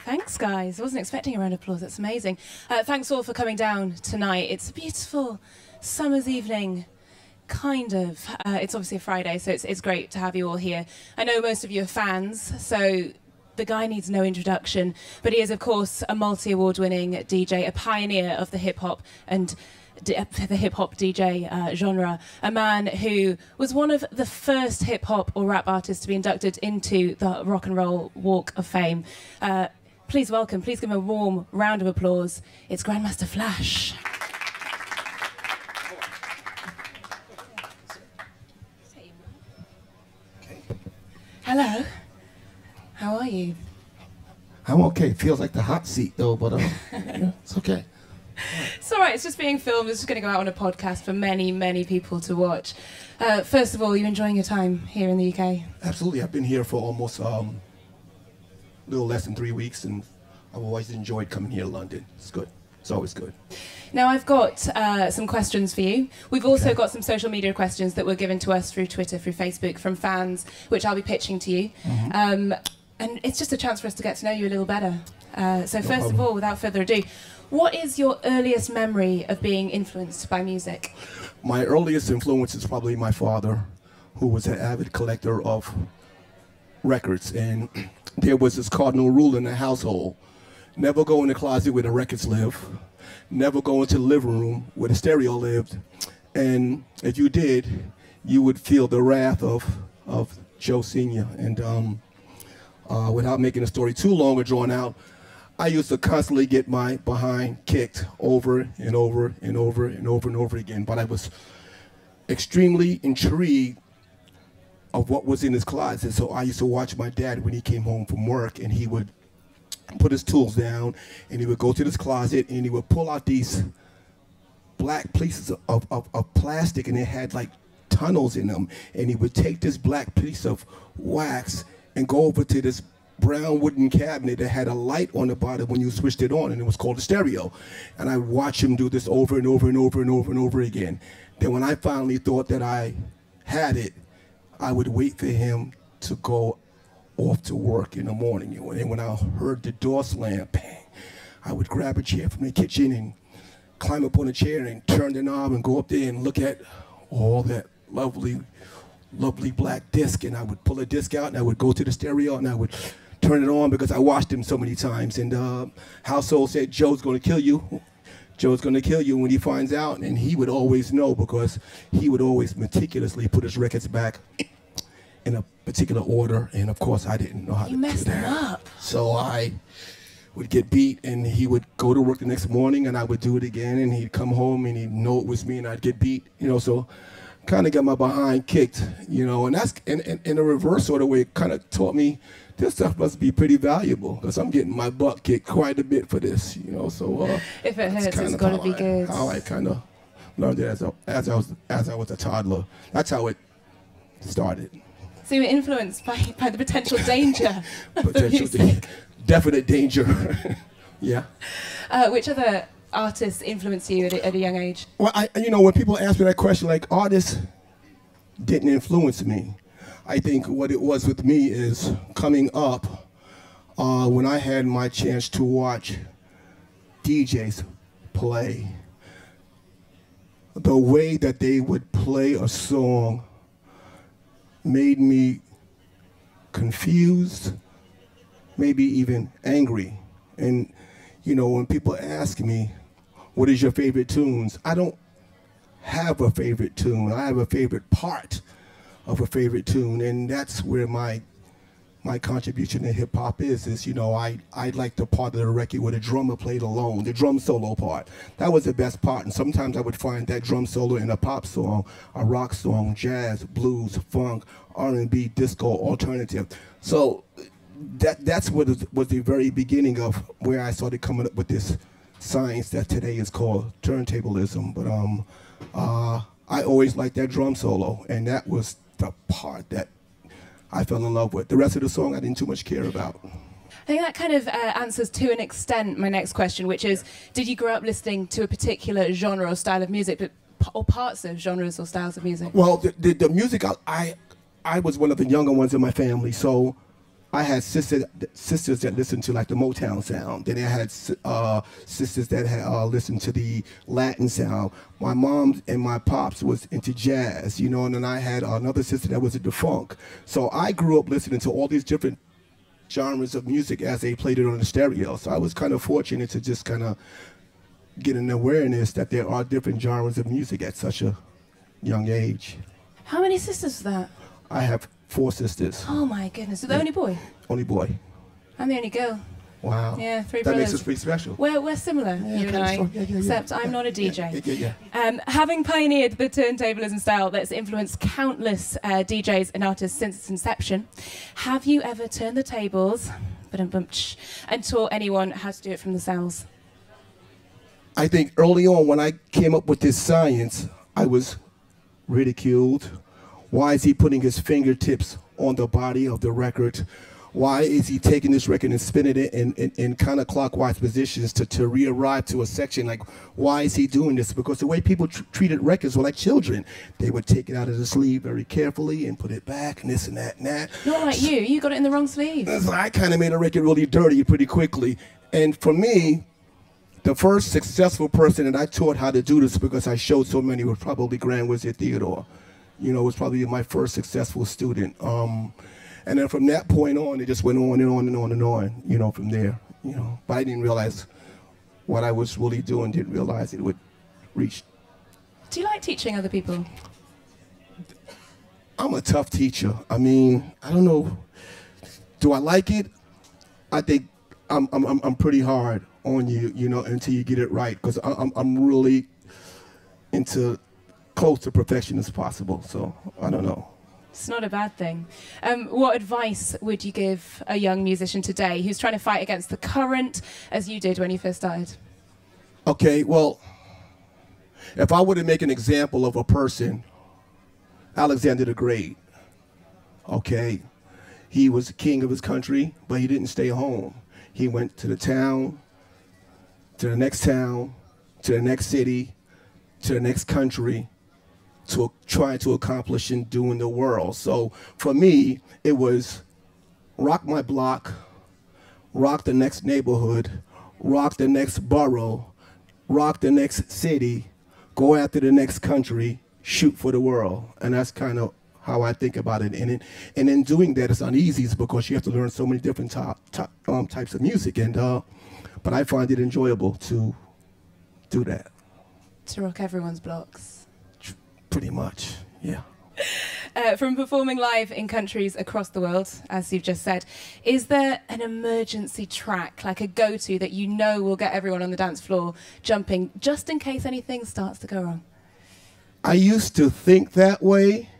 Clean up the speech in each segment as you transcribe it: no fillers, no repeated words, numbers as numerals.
Thanks, guys. I wasn't expecting a round of applause. That's amazing. Thanks all for coming down tonight. It's a beautiful summer's evening, kind of. It's obviously a Friday, so it's great to have you all here. I know most of you are fans, so the guy needs no introduction, but he is, of course, a multi-award-winning DJ, a pioneer of the hip-hop and the hip-hop DJ genre, a man who was one of the first hip-hop or rap artists to be inducted into the Rock and Roll Walk of Fame. Please welcome, please give him a warm round of applause. It's Grandmaster Flash. Hello. How are you? I'm okay. Feels like the hot seat though, but yeah, it's okay. It's all right. It's just being filmed. It's just going to go out on a podcast for many, many people to watch. First of all, you enjoying your time here in the UK? Absolutely. I've been here for almost a little less than 3 weeks, and I've always enjoyed coming here to London. It's good. It's always good. Now, I've got some questions for you. We've also got some social media questions that were given to us through Twitter, through Facebook, from fans, which I'll be pitching to you. And it's just a chance for us to get to know you a little better. So first of all, without further ado, what is your earliest memory of being influenced by music? My earliest influence is probably my father, who was an avid collector of records. And there was this cardinal rule in the household: never go in the closet where the records live, never go into the living room where the stereo lived. And if you did, you would feel the wrath of Joe Sr. And without making the story too long or drawn out, I used to constantly get my behind kicked over and over and over and over and over again. But I was extremely intrigued of what was in his closet. So I used to watch my dad when he came home from work, and he would put his tools down, and he would go to this closet, and he would pull out these black pieces of plastic, and it had like tunnels in them. And he would take this black piece of wax and go over to this brown wooden cabinet that had a light on the bottom when you switched it on, and it was called a stereo. And I would watch him do this over and over and over and over and over again. Then when I finally thought that I had it, I would wait for him to go off to work in the morning. And when I heard the door slam, bang, I would grab a chair from the kitchen and climb up on a chair and turn the knob and go up there and look at all that lovely black disc. And I would pull a disc out, and I would go to the stereo, and I would turn it on because I watched him so many times. And household said, Joe's going to kill you. Joe's going to kill you when he finds out. And he would always know, because he would always meticulously put his records back in a particular order. And of course, I didn't know how to do that. You messed him up. So I would get beat, and he would go to work the next morning, and I would do it again, and he'd come home, and he'd know it was me, and I'd get beat, so kind of got my behind kicked, and that's in a reverse sort of way. It kind of taught me this stuff must be pretty valuable, because I'm getting my butt kicked quite a bit for this, so if it hurts, it's got to be good. How I kind of learned it as I was a toddler. That's how it started. So you were influenced by the potential danger. Definite danger. Yeah. Which other artists influenced you at a young age? Well, when people ask me that question, like, artists didn't influence me. I think what it was with me is coming up, when I had my chance to watch DJs play, the way that they would play a song made me confused, maybe even angry. And when people ask me, what is your favorite tunes? I don't have a favorite tune. I have a favorite part of a favorite tune, and that's where my contribution to hip hop is I like the part of the record where the drummer played alone, the drum solo part. That was the best part, and sometimes I would find that drum solo in a pop song, a rock song, jazz, blues, funk, R&B, disco, alternative. So that's what was the very beginning of where I started coming up with this science that today is called turntablism. But I always liked that drum solo, and that was the part that I fell in love with. The rest of the song I didn't too much care about. I think that kind of answers to an extent my next question, which is, did you grow up listening to a particular genre or style of music, or parts of genres or styles of music? Well, the music, I was one of the younger ones in my family, so I had sisters that listened to like the Motown sound. Then I had sisters that had listened to the Latin sound. My mom and my pops was into jazz, you know, and then I had another sister that was into funk. So I grew up listening to all these different genres of music as they played it on the stereo. So I was kind of fortunate to just kind of get an awareness that there are different genres of music at such a young age. How many sisters is that? I have 4 sisters. Oh my goodness, the only boy? Only boy. I'm the only girl. Wow. Yeah, 3 that brothers. makes us pretty special. We're similar, you and I, except I'm not a DJ. Having pioneered the turntablism style that's influenced countless DJs and artists since its inception, have you ever turned the tables and taught anyone how to do it from the cells? I think early on when I came up with this science, I was ridiculed. Why is he putting his fingertips on the body of the record? Why is he taking this record and spinning it in counterclockwise positions to re-arrive to a section? Like, why is he doing this? Because the way people treated records were like children. They would take it out of the sleeve very carefully and put it back and this and that and that. Not like you got it in the wrong sleeve. So I kind of made a record really dirty pretty quickly. And for me, the first successful person that I taught how to do this, because I showed so many, was probably Grandmaster Theodore. You know, was probably my first successful student. And then from that point on, it just went on and on and on and on, you know, from there, you know. But I didn't realize what I was really doing, didn't realize it would reach. Do you like teaching other people? I'm a tough teacher. I mean, I don't know. Do I like it? I think I'm pretty hard on you, you know, until you get it right, because I'm really into close to perfection as possible. So I don't know. It's not a bad thing. What advice would you give a young musician today who's trying to fight against the current as you did when you first started? Okay, well, if I were to make an example of a person, Alexander the Great, okay, he was the king of his country, but he didn't stay home. He went to the town, to the next town, to the next city, to the next country, to try to accomplish and do in the world. So for me, it was rock my block, rock the next neighborhood, rock the next borough, rock the next city, go after the next country, shoot for the world. And that's kind of how I think about it. And in doing that, it's uneasy because you have to learn so many different types of music. And but I find it enjoyable to do that. To rock everyone's blocks. Pretty much, yeah. From performing live in countries across the world, as you've just said, is there an emergency track, like a go-to that you know will get everyone on the dance floor jumping, just in case anything starts to go wrong? I used to think that way,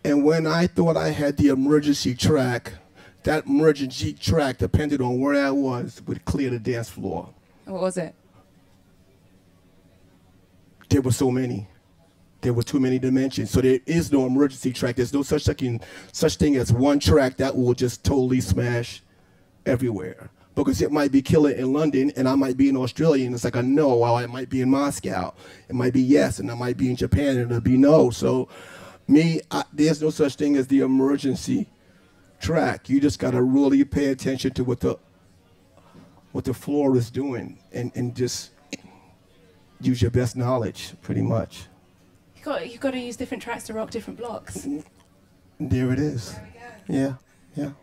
and when I thought I had the emergency track, that emergency track, depending on where I was, would clear the dance floor. What was it? There were so many. There were too many dimensions. So there is no emergency track. There's no such thing as one track that will just totally smash everywhere. Because it might be killer in London and I might be in Australia and it's like a no, while I might be in Moscow. It might be yes and I might be in Japan and it'll be no. So there's no such thing as the emergency track. You just gotta really pay attention to what the floor is doing and just use your best knowledge, pretty much. You've got to use different tracks to rock different blocks. There it is. There we go.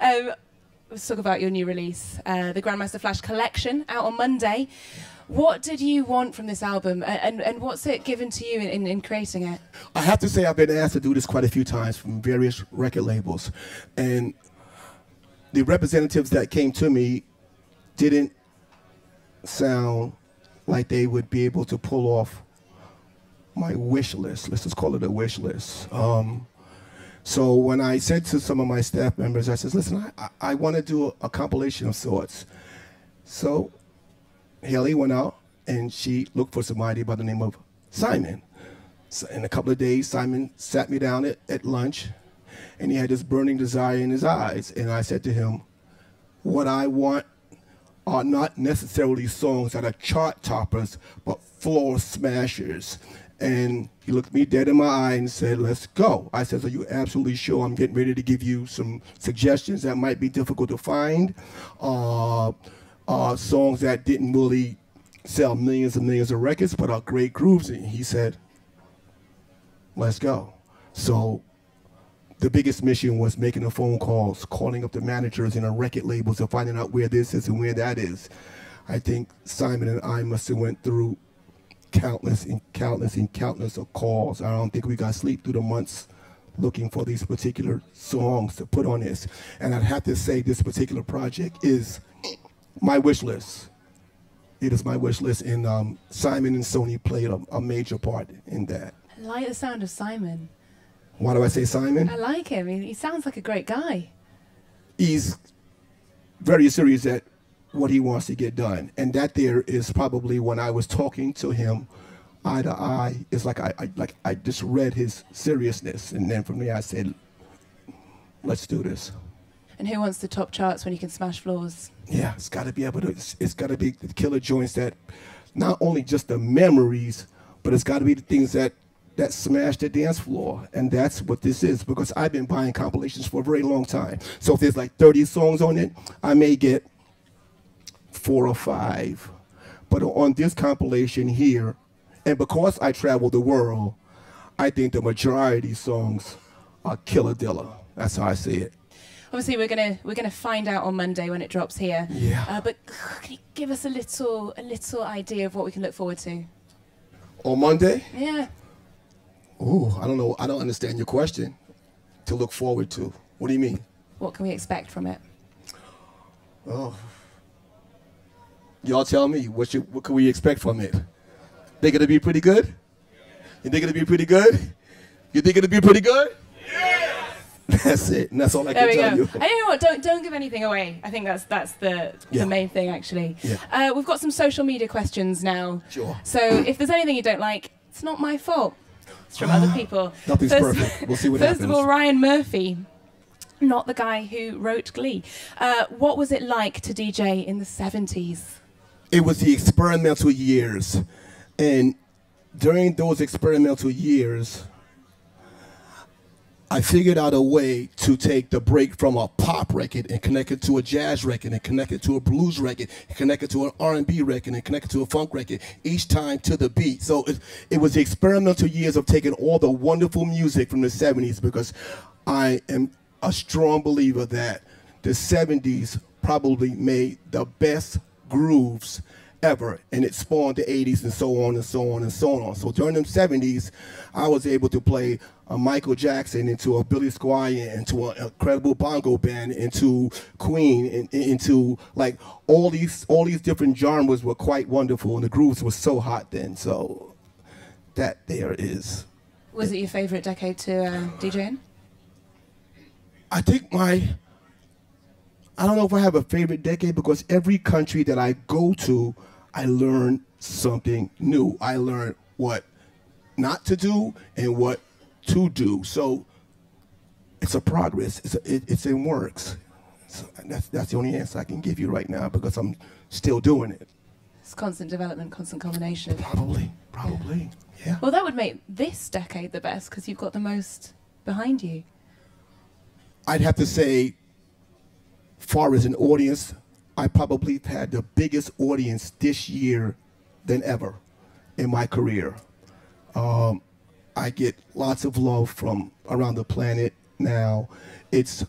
Yeah. Let's talk about your new release, the Grandmaster Flash Collection, out on Monday. What did you want from this album, and what's it given to you in creating it? I have to say I've been asked to do this quite a few times from various record labels, and the representatives that came to me didn't sound like they would be able to pull off my wish list. Let's just call it a wish list. So when I said to some of my staff members, I said, listen, I want to do a compilation of sorts. So Haley went out and she looked for somebody by the name of Simon. So in a couple of days, Simon sat me down at lunch and he had this burning desire in his eyes. And I said to him, what I want are not necessarily songs that are chart toppers, but floor smashers. And he looked me dead in my eye and said, let's go. I said, are you absolutely sure? I'm getting ready to give you some suggestions that might be difficult to find. Songs that didn't really sell millions and millions of records, but are great grooves. And he said, let's go. So the biggest mission was making the phone calls, calling up the managers and the record labels and finding out where this is and where that is. I think Simon and I must have went through countless and countless and countless of calls. I don't think we got sleep through the months looking for these particular songs to put on this. And I'd have to say this particular project is my wish list. It is my wish list, and Simon and Sony played a major part in that. I like the sound of Simon. Why do I say Simon? I like him. He sounds like a great guy. He's very serious at what he wants to get done, and that there is probably when I was talking to him eye to eye, it's like I just read his seriousness, and then from there I said, let's do this. And who wants the top charts when you can smash floors? Yeah, it's got to be able to. It's got to be the killer joints that not only just the memories, but it's got to be the things that smash the dance floor, and that's what this is. Because I've been buying compilations for a very long time. So if there's like 30 songs on it, I may get 4 or 5. But on this compilation here, and because I travel the world, I think the majority of these songs are killer dilla. That's how I see it. Obviously, we're gonna find out on Monday when it drops here. Yeah. But can you give us a little idea of what we can look forward to? On Monday? Yeah. Oh, I don't know. I don't understand your question. To look forward to. What do you mean? What can we expect from it? Oh. Y'all tell me. What can we expect from it? Think it'll be pretty good? You think it'll be pretty good? You think it'll be pretty good? That's it, and that's all I can tell you. I don't know what. Don't give anything away. I think that's the main thing, actually. Yeah. We've got some social media questions now. Sure. So if there's anything you don't like, it's not my fault. It's from other people. Nothing's perfect. We'll see what happens. First of all, Ryan Murphy, not the guy who wrote Glee. What was it like to DJ in the 70s? It was the experimental years, and during those experimental years, I figured out a way to take the break from a pop record and connect it to a jazz record and connect it to a blues record and connect it to an R&B record and connect it to a funk record, each time to the beat. So it was the experimental years of taking all the wonderful music from the 70s, because I am a strong believer that the 70s probably made the best grooves ever, and it spawned the 80s and so on and so on and so on. So during the 70s, I was able to play a Michael Jackson into a Billy Squire, into an incredible bongo band, into Queen, into like all these different genres were quite wonderful, and the grooves were so hot then. So that there is. Was it your favorite decade to DJ in? I think I don't know if I have a favorite decade, because every country that I go to, I learn something new. I learn what not to do and what to do. So it's a progress. It's in works. So that's the only answer I can give you right now, because I'm still doing it. It's constant development, constant combination. Probably, yeah. Well, that would make this decade the best, because you've got the most behind you. I'd have to say, far as an audience, I probably had the biggest audience this year than ever in my career. I get lots of love from around the planet now. It's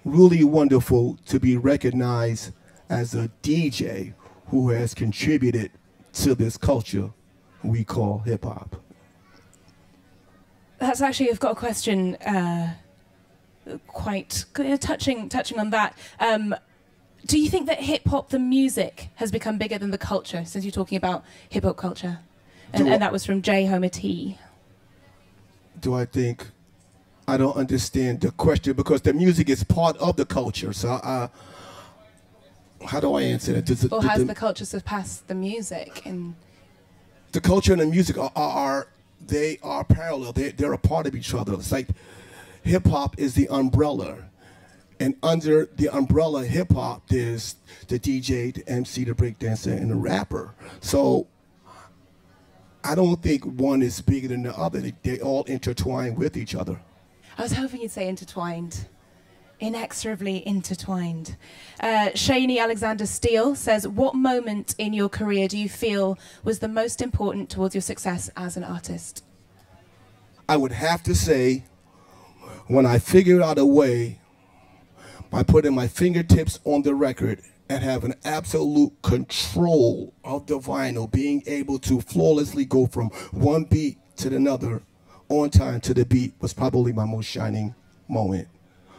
really wonderful to be recognized as a DJ who has contributed to this culture we call hip-hop. That's actually, I've got a question quite touching on that. Do you think that hip-hop, the music, has become bigger than the culture, since you're talking about hip-hop culture? And that was from J. Homer T. Do I think? I don't understand the question, because the music is part of the culture. So how do I answer that? Or has the culture surpassed the music? The culture and the music are parallel. They're a part of each other. It's like hip-hop is the umbrella. And under the umbrella of hip-hop, there's the DJ, the MC, the breakdancer, and the rapper. So I don't think one is bigger than the other. They all intertwine with each other. I was hoping you'd say intertwined. Inexorably intertwined. Shani Alexander Steele says, what moment in your career do you feel was the most important towards your success as an artist? I would have to say when I figured out a way by putting my fingertips on the record and having absolute control of the vinyl, being able to flawlessly go from one beat to another on time to the beat was probably my most shining moment.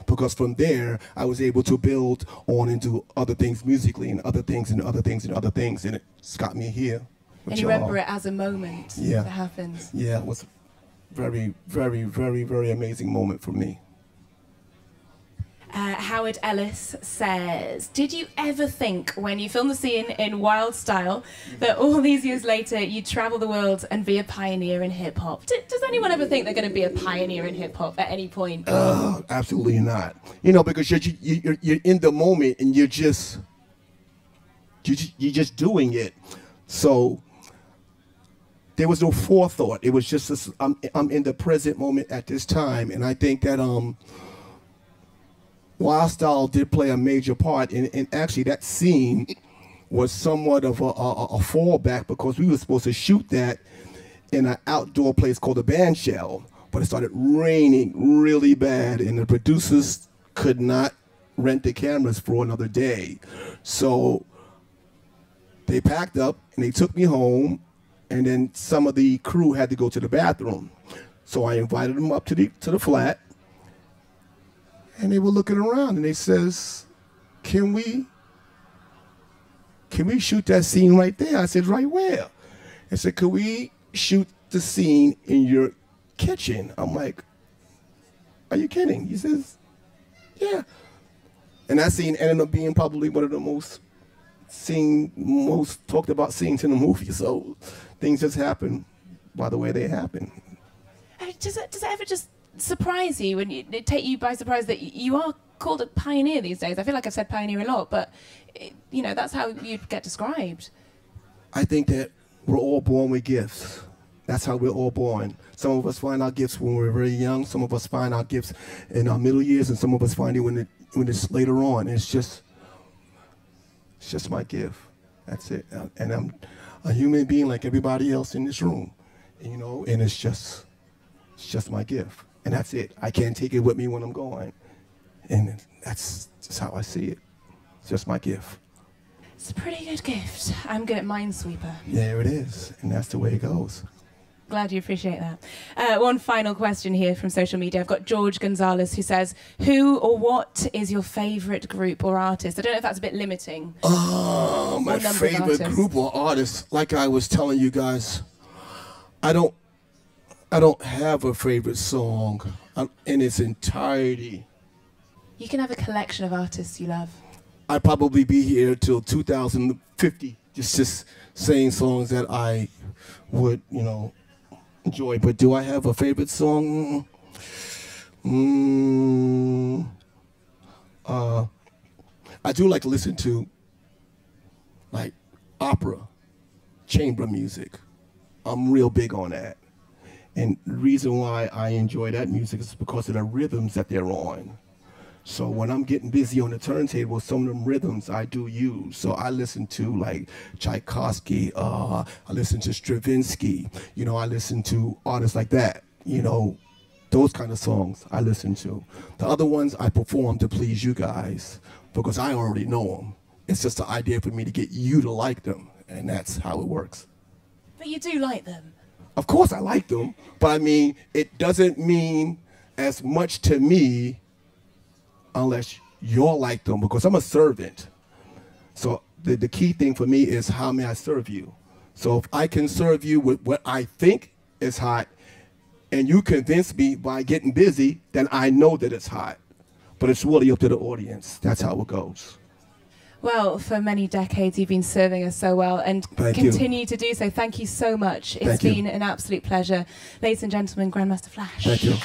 Because from there, I was able to build on and do other things musically and other things and other things and other things, and it's got me here. And you remember it as a moment that happens. Yeah, it was a very, very, very, very amazing moment for me. Howard Ellis says, did you ever think when you filmed the scene in Wild Style that all these years later you'd travel the world and be a pioneer in hip-hop? Does anyone ever think they're going to be a pioneer in hip-hop at any point? Absolutely not. You know, because you're in the moment and you're just doing it. So there was no forethought. It was just this, I'm in the present moment at this time, and I think that Wild Style did play a major part, and actually that scene was somewhat of a fallback because we were supposed to shoot that in an outdoor place called the Band Shell, but it started raining really bad, and the producers could not rent the cameras for another day. So they packed up and they took me home, and then some of the crew had to go to the bathroom. So I invited them up to the flat. And they were looking around, and they says, can we shoot that scene right there? I said, right where? I said, could we shoot the scene in your kitchen? I'm like, are you kidding? He says, yeah. And that scene ended up being probably one of the most talked about scenes in the movie. So things just happen by the way they happen. Does it ever just surprise you when it take you by surprise that you are called a pioneer these days? I feel like I've said pioneer a lot, but you know, that's how you get described. I think that we're all born with gifts. That's how we're all born. Some of us find our gifts when we're very young. Some of us find our gifts in our middle years, and some of us find it when it's later on. It's just my gift. That's it. And I'm a human being like everybody else in this room, you know. And it's just my gift. And that's it. I can't take it with me when I'm going. And that's just how I see it. It's just my gift. It's a pretty good gift. I'm good at Minesweeper. There it is. And that's the way it goes. Glad you appreciate that. One final question here from social media. I've got George Gonzalez who says, who or what is your favorite group or artist? I don't know if that's a bit limiting. My favorite group or artist, like I was telling you guys, I don't have a favorite song in its entirety. You can have a collection of artists you love. I'd probably be here till 2050, just saying songs that I would, you know, enjoy. But do I have a favorite song? I do like to listen to, like, opera, chamber music. I'm real big on that. And the reason why I enjoy that music is because of the rhythms that they're on. So when I'm getting busy on the turntable, some of them rhythms I do use. So I listen to like Tchaikovsky, I listen to Stravinsky, you know, I listen to artists like that, you know, those kind of songs I listen to. The other ones I perform to please you guys because I already know them. It's just the idea for me to get you to like them, and that's how it works. But you do like them. Of course I like them, but I mean, it doesn't mean as much to me unless you're like them, because I'm a servant. So the key thing for me is how may I serve you? So if I can serve you with what I think is hot, and you convince me by getting busy, then I know that it's hot. But it's really up to the audience. That's how it goes. Well, for many decades, you've been serving us so well and continue to do so. Thank you so much. It's been an absolute pleasure. Ladies and gentlemen, Grandmaster Flash. Thank you.